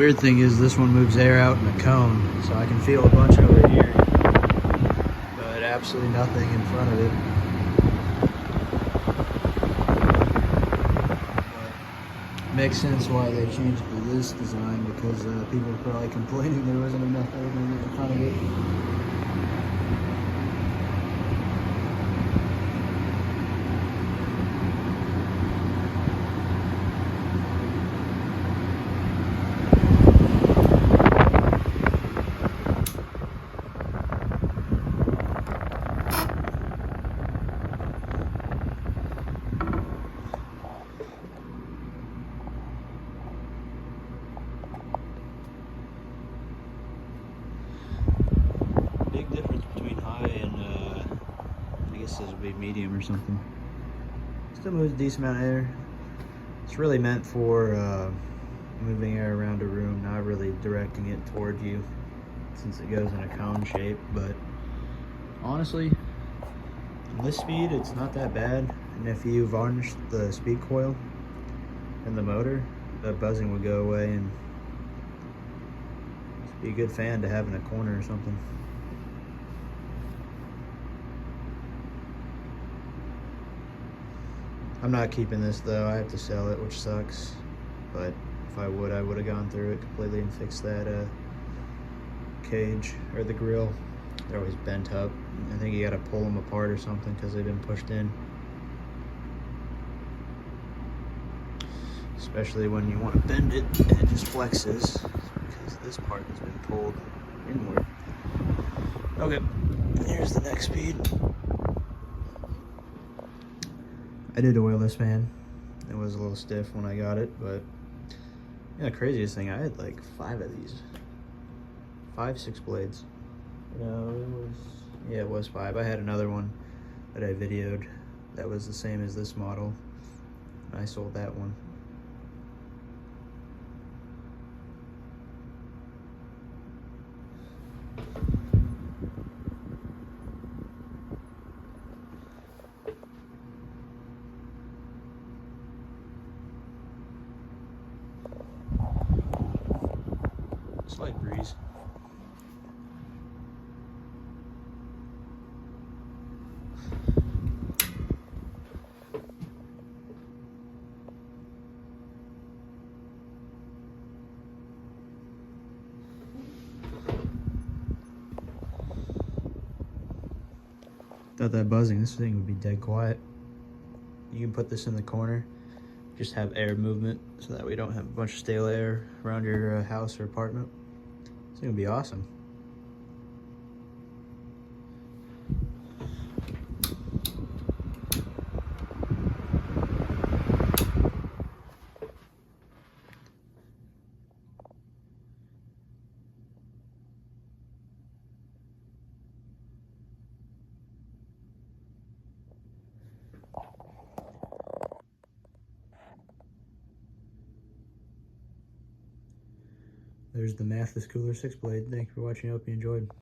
Weird thing is this one moves air out in a cone, so I can feel a bunch over here, but absolutely nothing in front of it. But makes sense why they changed to this design, because people were probably complaining there wasn't enough air movement in front of it. Big difference between high and I guess this would be medium or something. Still moves a decent amount of air. It's really meant for moving air around a room, not really directing it toward you since it goes in a cone shape. But honestly, on this speed, it's not that bad. And if you varnish the speed coil and the motor, the buzzing would go away, and it'd be a good fan to have in a corner or something. I'm not keeping this though. I have to sell it, which sucks. But if I would have gone through it completely and fixed that cage or the grill. They're always bent up. I think you gotta pull them apart or something because they've been pushed in. Especially when you want to bend it and it just flexes, because this part has been pulled inward. Okay, here's the next speed. I did oil this, man. It was a little stiff when I got it, but yeah, the craziest thing, I had like 5 of these. 5, 6 blades. No, it was 5. I had another one that I videoed that was the same as this model. I sold that one. Slight breeze. Without that buzzing, this thing would be dead quiet. You can put this in the corner, just have air movement so that we don't have a bunch of stale air around your house or apartment. It's gonna be awesome. There's the Mathis Cooler 6 blade. Thank you for watching. I hope you enjoyed.